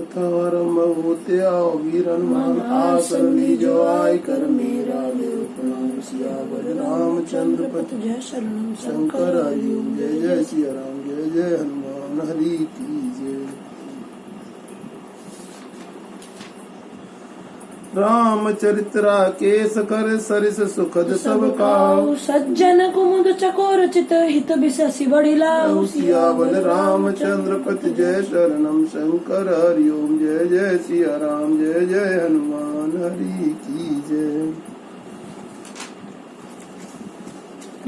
कथा आरंभ होते आओ वीर हनुमान आसन लीजो आय कर मेरा देव प्रणाम सियावर रामचंद्र पति जय शरणम शंकर हरिओम जय जय सिया राम जय जय हनुमान हरि की जय। रामचरित्रा केस कर सरिस सुखद सब काहू सज्जन कुमुद चकोर चित हित बिसि बड़ी लाहू सियावर रामचंद्र पति जय शरणम शंकर हरिओम जय जय सिया राम जय जय हनुमान हरि की जय।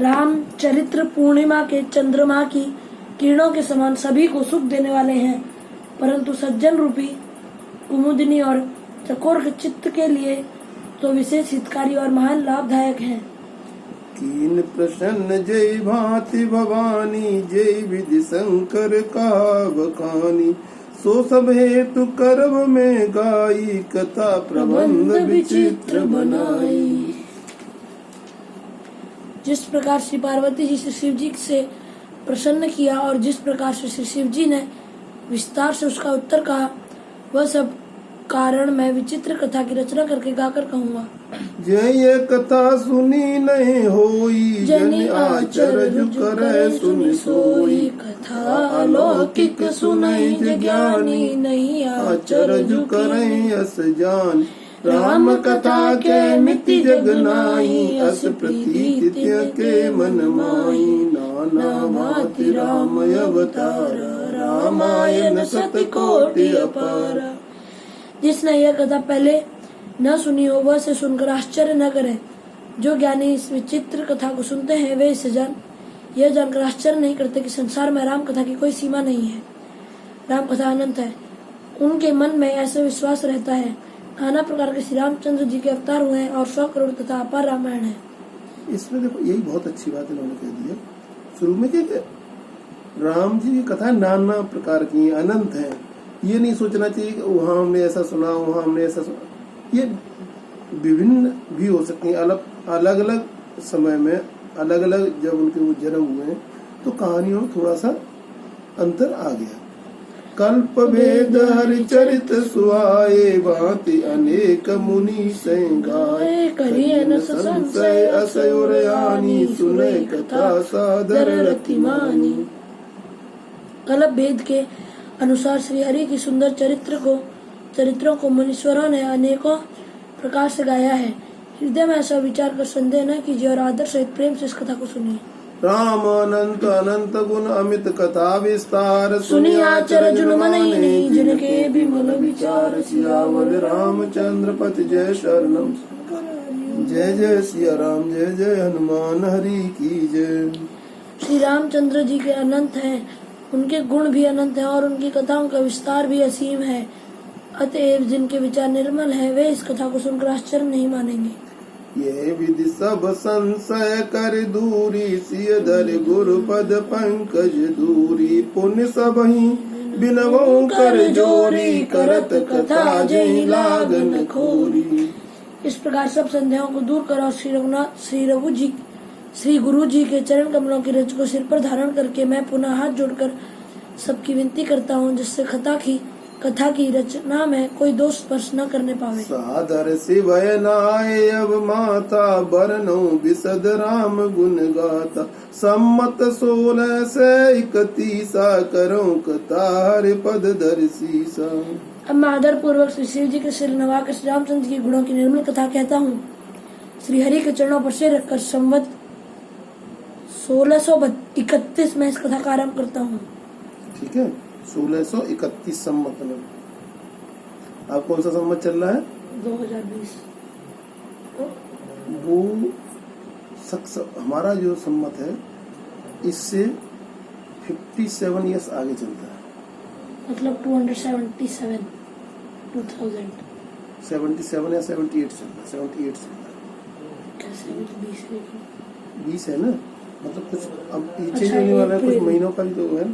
राम चरित्र पूर्णिमा के चंद्रमा की किरणों के समान सभी को सुख देने वाले हैं, परंतु सज्जन रूपी कुमुदिनी और चकोर के चित्त के लिए तो विशेष हितकारी और महान लाभदायक हैं। कीन प्रसन्न जय भांति भवानी जय विधि शंकर का बखानी सो सब हेतु करब में गाई कथा प्रबंध विचित्र बनाई। जिस प्रकार श्री पार्वती जी से शिव जी से प्रसन्न किया और जिस प्रकार से श्री शिव जी ने विस्तार से उसका उत्तर कहा, वह सब कारण मैं विचित्र कथा की रचना करके गाकर कहूँगा। जय कथा सुनी नहीं होई जन आचर्य करे सुन सोई कथा अलौकिक सुनई ज्ञानी नहीं आचर्य करे अस जान राम कथा के मिति जगनाई अस प्रतीत के मन माई नाना भांति राम अवतार रामायण सत कोटि अपार। जिसने यह कथा पहले न सुनी हो वह से सुनकर आश्चर्य न करे। जो ज्ञानी इस विचित्र कथा को सुनते हैं वे इसे यह जानकर आश्चर्य नहीं करते कि संसार में राम कथा की कोई सीमा नहीं है। राम कथा अनंत है। उनके मन में ऐसा विश्वास रहता है नाना प्रकार के श्री रामचंद्र जी के अवतार हुए हैं और 100 करोड़ तथा अपार रामायण है। इसमें देखो यही बहुत अच्छी बात इन्होंने कह दी है शुरू में कि राम जी की कथा नाना प्रकार की अनंत है। ये नहीं सोचना चाहिए कि वहाँ हमने ऐसा सुना वहाँ हमने ऐसा सुना। ये विभिन्न भी हो सकती है। अलग अलग समय में अलग अलग जब उनके वो जन्म हुए तो कहानियों में थोड़ा सा अंतर आ गया। कल्प भेद हरिचरित सुहाए भांति अनेक मुनि संगाए करिए न संशय असयोरयानी सुने कथा सादर रतिमानी। कल्प भेद के अनुसार श्री हरि की सुंदर चरित्रों को मुनीश्वरों ने अनेकों प्रकार से गाया है। हृदय में ऐसा विचार कर संदेह न कीजिए और आदर सहित प्रेम से इस कथा को सुनिए। राम अनंत अनंत गुण अमित कथा विस्तार सुनी आचर जुन मनई नहीं जिनके भी मन विचार सियावर रामचंद्र पति जय शरणम जय जय सिया राम जय जय हनुमान हरि की जय। श्री रामचंद्र जी के अनंत हैं, उनके गुण भी अनंत हैं और उनकी कथाओं का विस्तार भी असीम है। अतएव जिनके विचार निर्मल हैं वे इस कथा को सुनकर आश्चर्य नहीं मानेंगे। ये विधि सब संशय कर दूरी सिय धर गुरु पद पंकज दूरी पुण्य सब ही बिनवों कर जोरी करत कथा जय लागन खोरी। इस प्रकार सब संदेहों को दूर कर और श्री गुरु जी के चरण कमलों की रज को सिर पर धारण करके मैं पुनः हाथ जोड़कर सबकी विनती करता हूँ जिससे कथा की रचना में कोई दोष स्पर्श न करने पावे। सादर शिवय नाय अब माता बरनो विशद राम गुण गाता सम्मत 1631 करो कथा हरि पद दर्शीसा। अब मैं आदर पूर्वक श्री शिव जी के सिर नवाकर श्री रामचंद्र की गुणों की निर्मल कथा कहता हूँ। श्री हरि के चरणों पर सिर रखकर संवत 1631 में इस कथा का आरम्भ करता हूँ। ठीक है, 1631 सम्मत में। आप कौन सा सम्मत चल रहा है? 2020। वो हमारा जो सम्मत है इससे 57 इयर्स आगे चलता है, मतलब 277 2000 77 या 78 चल रहा है। 78 चल रहा है। कैसे 20 है ना, मतलब कुछ अब पीछे होने वाला है, कुछ महीनों का भी तो है।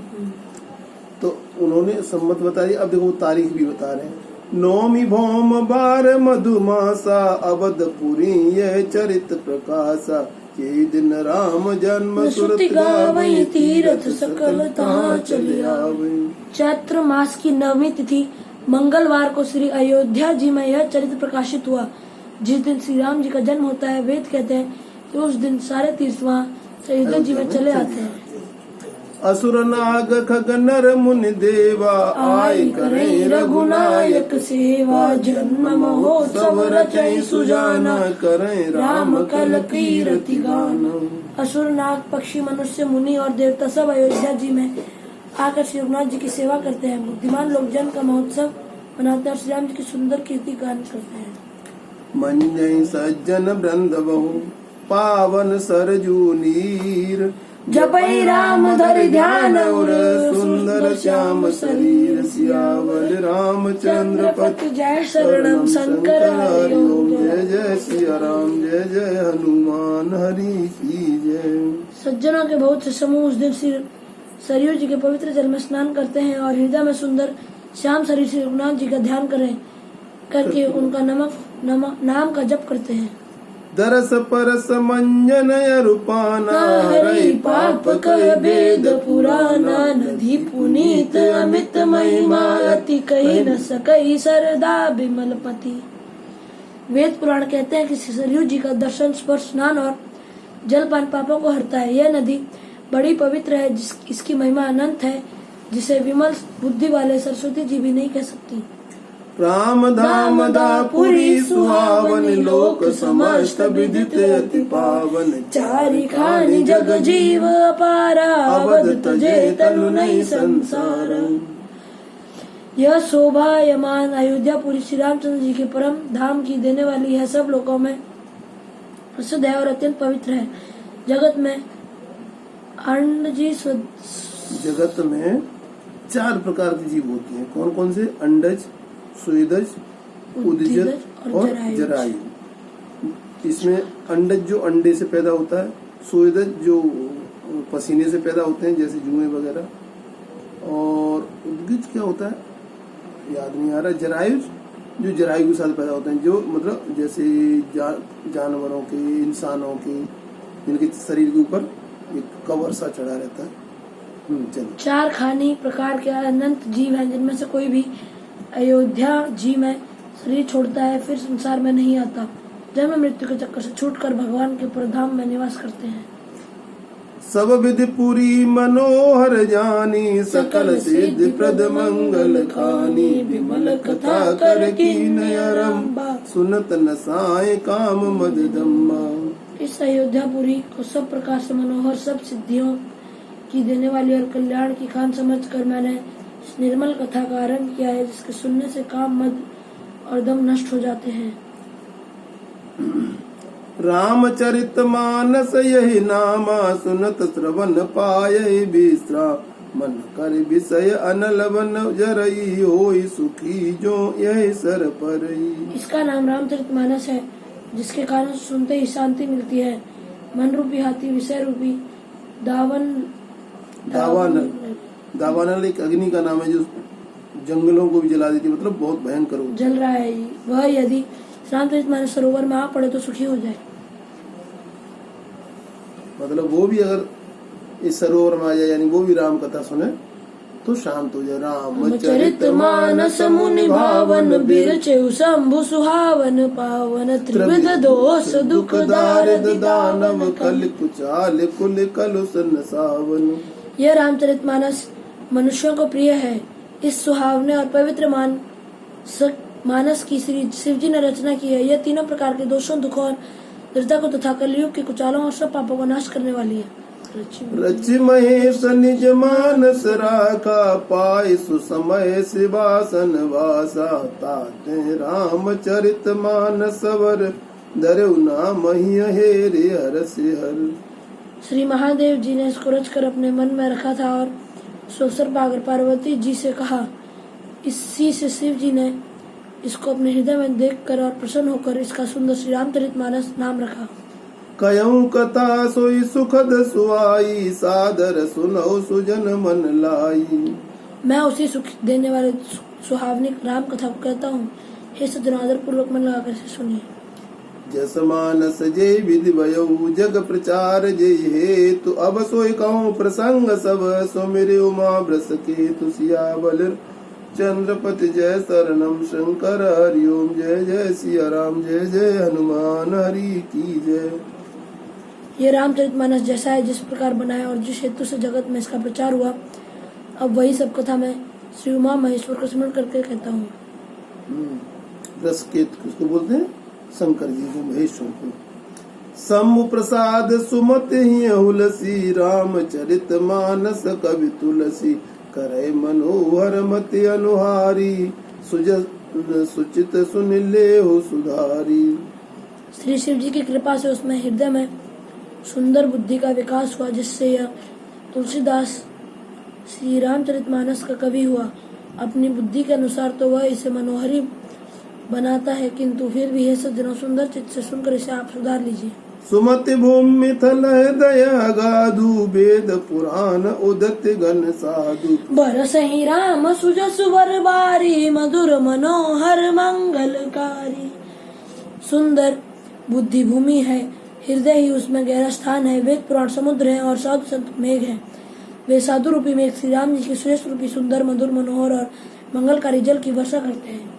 तो उन्होंने सम्मत बता दी। अब देखो तारीख भी बता रहे हैं। नौमी भौम बार मधुमासा अवधपुरी यह चरित प्रकाशा ये दिन राम जन्म सुरत गावई तीरथ सकल तहाँ चले आवई। चैत्र मास की 9वीं तिथि मंगलवार को श्री अयोध्या जी में यह चरित्र प्रकाशित हुआ। जिस दिन श्री राम जी का जन्म होता है, वेद कहते हैं कि उस दिन सारे तीर्थ वहाँ अयोध्या जी में चले आते हैं। असुर नाग खग नर मुनि देवा आय करें रघुनायक सेवा। जन्म महोत्सव रचै सुजाना करें राम कल कीर्ति गाना। असुर नाग पक्षी मनुष्य मुनि और देवता सब अयोध्या जी में आकर श्री रघुनाथ जी की सेवा करते हैं। बुद्धिमान लोग जन्म का महोत्सव मनाते हैं और श्री राम जी की सुंदर कीर्ति गान करते हैं। मंजय सज्जन वृंद बहु पावन सरजू नीर। जपै राम धरि ध्यान और सुंदर श्याम शरीर। सियावर रामचंद्र पति जय शरणम शंकर हरि ओम। जय जय सिया राम जय जय हनुमान हरि की जय। सज्जनों के बहुत से समूह उस दिन श्री सरयू जी के पवित्र जल में स्नान करते हैं और हृदय में सुंदर श्याम शरीर श्री रघुनाथ जी का ध्यान करके उनका नाम का जप करते हैं। दरस परस मंजन रूपाना हरि पाप कह वेद पुराना। नदी पुनीत अमित महिमा अति कही न सकई सरदा बिमल पति। वेद पुराण कहते हैं कि सरयू जी का दर्शन स्पर्श स्नान और जलपान पापों को हरता है। यह नदी बड़ी पवित्र है, इसकी महिमा अनंत है, जिसे विमल बुद्धि वाले सरस्वती जी भी नहीं कह सकती। राम धाम दापुरी सुहावन लोक समस्त विदित अति पावन। चारि खानि जग जीव अपारा अवध तजे तनु नहीं संसार। यह शोभायमान अयोध्यापुरी श्री रामचंद्र जी के परम धाम की देने वाली है। सब लोगों में प्रसिद्ध है और अत्यंत पवित्र है। जगत में जगत में 4 प्रकार की जीव होती हैं। कौन कौन से? अंडज, स्वेदज, उदजत और जरायु। इसमें अंडज जो अंडे से पैदा होता है, स्वेदज जो पसीने से पैदा होते हैं जैसे जुएं वगैरह, और उदगिज क्या होता है याद नहीं आ रहा। जरायु जो जरायु के साथ पैदा होते हैं, जो मतलब जैसे जानवरों के, इंसानों के, जिनके शरीर के ऊपर एक कवर सा चढ़ा रहता है। चलिए 4 खानी प्रकार के अनंत जीव हैं, जिनमें से कोई भी अयोध्या जी में शरीर छोड़ता है फिर संसार में नहीं आता। जन्म मृत्यु के चक्कर से छूटकर भगवान के परधाम में निवास करते हैं। सब विधि पूरी मनोहर जानी। सकल सिद्धि प्रद मंगल खानी। विमल कथा कर कीन आरंभा। सुनत न साय काम मद दम्बा। इस अयोध्यापुरी को सब प्रकार से मनोहर, सब सिद्धियों की देने वाली और कल्याण की खान समझकर मैंने इस निर्मल कथा का आरंभ किया है, जिसके सुनने से काम, मद और दम नष्ट हो जाते हैं। रामचरित मानस यही नामा। सुनत श्रवण पाय विश्राम। मन कर विषय अनल वन जरई। होई सुखी जो यही सर परई। इसका नाम रामचरितमानस है, जिसके कारण सुनते ही शांति मिलती है। मन रूपी हाथी विषय रूपी दावानल एक अग्नि का नाम है जो जंगलों को भी जला देती है, मतलब बहुत भयंकर जल रहा है। वह यदि रामचरितमानस सरोवर में आ पड़े तो सुखी हो जाए। मतलब वो भी अगर इस सरोवर में आ जाए, यानी वो भी राम कथा सुने तो शांत हो जाए। रामचरितमानस मुनि भावन। बिरचे शंभु सुहावन पावन। त्रिविध दोष दुख दारिद दानव। कल कुचाल कुल कलुष सावन। यह रामचरितमानस मनुष्यों को प्रिय है। इस सुहावने और पवित्र मानस की श्री शिव जी ने रचना की है। यह तीनों प्रकार के दोषों, दुखों और दृढ़ता को तथा कलयुग के कुचालों और सब पापों को नाश करने वाली है। रचि महेश निज मानस राखा। पाय सुसमय शिवासन वासा। ताते रामचरित मानस वर। धरऊ नाम ही हेरे हर से हर। श्री महादेव जी ने इसको रचकर अपने मन में रखा था और सोसर पाकर पार्वती जी से कहा। इसी से शिव जी ने इसको अपने हृदय में देखकर और प्रसन्न होकर इसका सुंदर श्री रामचरितमानस नाम रखा। कयऊ कथा सोई सुखद सुआई। सादर सुनो सुजन मन लाई। मैं उसी सुख देने वाले सुहावनी राम कथा को कहता हूँ। हे सज्जनों, आदर पूर्वक मन लगाकर इसे सुनिए। जस मानस जय विधि भयऊ। जग प्रचार जय हेतु। अब सोई कहूँ प्रसंग सब। सो मेरे उमा ब्रस के तुसियावल चंद्रपति जय शरणम शंकर हरि ओम जय जय सिया राम जय जय हनुमान हरि की जय। ये रामचरितमानस जैसा है जिस प्रकार बनाया और जिस हेतु से जगत में इसका प्रचार हुआ, अब वही सब कथा मैं श्री उमा महेश्वर को स्मरण करके कहता हूँ। रस के किसको बोलते हैं? शंकर जी को, महेश्वर को। शंभु प्रसाद सुमत ही हुलसी रामचरित मानस कवि तुलसी करे मनोहर मति अनुहारी सुचित सुनिले हो सुधारी। श्री शिव जी की कृपा से उसमें हृदय में सुंदर बुद्धि का विकास हुआ, जिससे यह तुलसीदास श्री रामचरितमानस का कवि हुआ। अपनी बुद्धि के अनुसार तो वह इसे मनोहरी बनाता है, किंतु फिर भी यह सज्जनों सुंदर चित्त से सुनकर इसे आप सुधार लीजिए। सुमति भूमि थल दया गाधु वेद पुराण उदत गण साधु बरस ही राम सुजस वर बारी मधुर मनोहर मंगलकारी। सुंदर बुद्धि भूमि है, हृदय ही उसमें गहरा स्थान है। वेद पुराण समुद्र है और साधु संत मेघ है। वे साधु रूपी मेघ श्री राम जी के सुरेश रूपी सुंदर मधुर मनोहर और मंगलकारी जल की वर्षा करते हैं।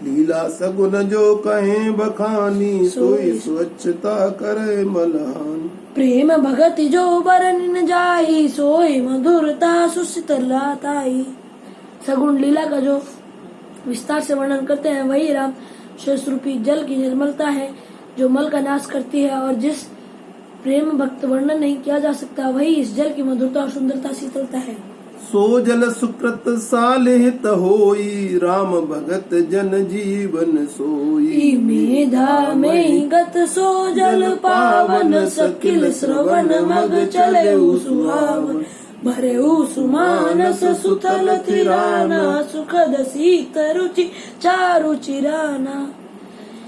लीला सगुन जो कहें बखानी सोई स्वच्छता करे मलहान। प्रेम भगति जो बरन जाई सोई मधुरता सुशीतलताई। सगुण लीला का जो विस्तार से वर्णन करते हैं वही राम सुरेश रूपी जल की निर्मलता है जो मल का नाश करती है, और जिस प्रेम भक्त वर्णन नहीं किया जा सकता वही इस जल की मधुरता और सुंदरता शीतलता है। सो जल सुकृत सालिहित होई राम भगत जन जीवन सोई। मेधा में गत सो जल पावन सकिल श्रवण मग चले सुहावन। भरे सुमानस सुथल तिराना सुखद शीत रुचि चारु चिराना।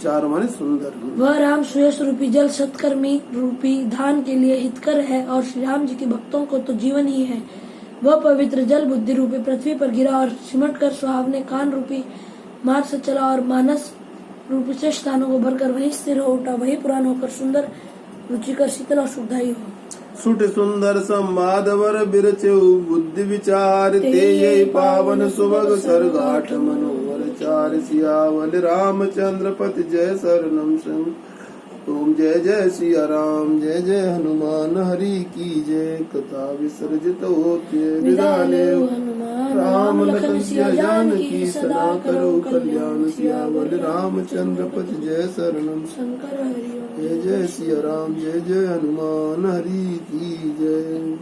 चार माने सुंदर। वह राम सुयश रूपी जल सत्कर्मी रूपी धान के लिए हितकर है और श्री राम जी के भक्तों को तो जीवन ही है। वह पवित्र जल बुद्धि रूपी पृथ्वी पर गिरा और सिमट कर सुहावने कान रूपी मार्ग से चला और मानस रूपी से स्थानों को भरकर वही स्थिर हो उठा, वही पुरान होकर सुंदर रुचिकर शीतल और सुखदायी हो। सुट सुंदर संवाद वर बिरचौ बुद्धि विचार ते पावन सुभग सरगाठ मनोहर चार सियावल रामचंद्र पति जय शरणम शंकर ओम जय जय सिया राम जय जय हनुमान हरि की जय। कथा विसर्जित होते विदा ले राम लखन सिया जानकी सदा करो कल्याण सियावल रामचंद्र पति जय शरणम शंकर हरि ओम। जय जय सिया राम जय जय हनुमान हरि की जय।